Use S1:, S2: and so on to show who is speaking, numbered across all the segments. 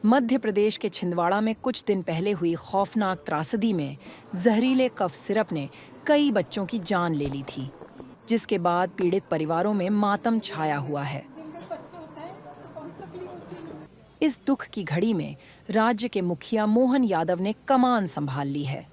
S1: मध्य प्रदेश के छिंदवाड़ा में कुछ दिन पहले हुई खौफनाक त्रासदी में जहरीले कफ सिरप ने कई बच्चों की जान ले ली थी, जिसके बाद पीड़ित परिवारों में मातम छाया हुआ है। इस दुख की घड़ी में राज्य के मुखिया मोहन यादव ने कमान संभाल ली है।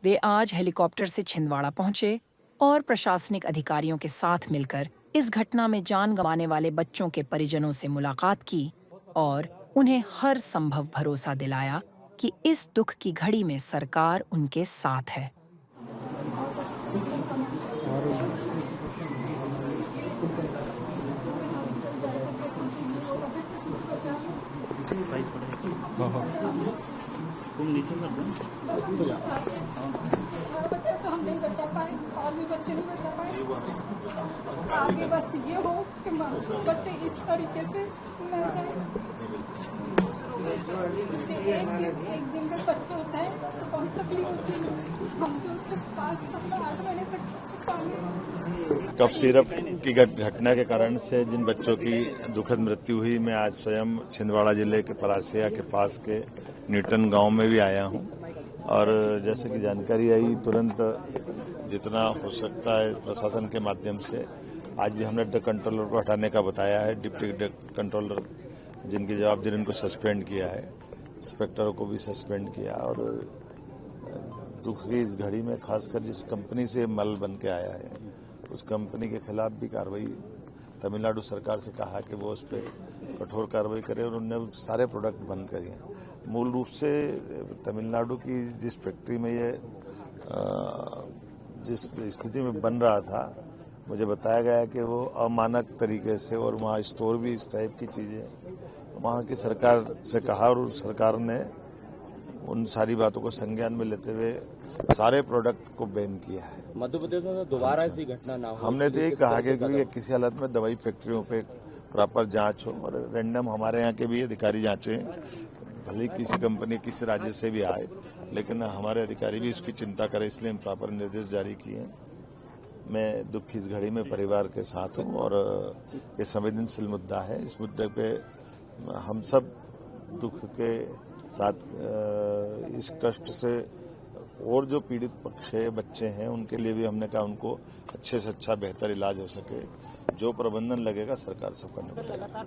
S1: वे आज हेलीकॉप्टर से छिंदवाड़ा पहुंचे और प्रशासनिक अधिकारियों के साथ मिलकर इस घटना में जान गंवाने वाले बच्चों के परिजनों से मुलाकात की और उन्हें हर संभव भरोसा दिलाया कि इस दुख की घड़ी में सरकार उनके साथ है।
S2: तुम नीचे कर दो
S3: तो हम नहीं बचा पाए और भी बच्चे नहीं बचा पाए। आगे बस ये हो कि बच्चे इस तरीके से न जाए। एक दिन का बच्चा होता है तो बहुत तकलीफ होती है। हम तो उसके पास 7-8 महीने तक
S4: कफ सिरप की घटना के कारण से जिन बच्चों की दुखद मृत्यु हुई, मैं आज स्वयं छिंदवाड़ा जिले के परासिया के पास के न्यूटन गांव में भी आया हूं और जैसे कि जानकारी आई, तुरंत जितना हो सकता है प्रशासन के माध्यम से आज भी हमने ड्रग कंट्रोलर को हटाने का बताया है। डिप्टी ड्रग कंट्रोलर जिनकी जवाबदेही, उनको सस्पेंड किया है, इंस्पेक्टरों को भी सस्पेंड किया। और दुख की इस घड़ी में खासकर जिस कंपनी से मल बन के आया है, उस कंपनी के खिलाफ भी कार्रवाई तमिलनाडु सरकार से कहा कि वो उस पर कठोर कार्रवाई करे और उन्होंने सारे प्रोडक्ट बंद करे। मूल रूप से तमिलनाडु की जिस फैक्ट्री में ये जिस स्थिति में बन रहा था, मुझे बताया गया कि वो अमानक तरीके से, और वहाँ स्टोर भी इस टाइप की चीजें, वहाँ की सरकार से कहा और सरकार ने उन सारी बातों को संज्ञान में लेते हुए सारे प्रोडक्ट को बैन किया है।
S2: मध्य प्रदेश में दोबारा ऐसी घटना ना हो,
S4: हमने तो ये कहा कि किसी हालत में दवाई फैक्ट्रियों पे प्रॉपर जांच हो और रैंडम हमारे यहाँ के भी अधिकारी जांचें, भले किसी कंपनी किसी राज्य से भी आए, लेकिन हमारे अधिकारी भी इसकी चिंता करें, इसलिए हम प्रॉपर निर्देश जारी किए। मैं दुख की इस घड़ी में परिवार के साथ हूँ और ये संवेदनशील मुद्दा है। इस मुद्दे पे हम सब दुख के साथ इस कष्ट से, और जो पीड़ित पक्ष है, बच्चे हैं, उनके लिए भी हमने कहा उनको अच्छे से अच्छा बेहतर इलाज हो सके, जो प्रबंधन लगेगा सरकार सब करने को तैयार है।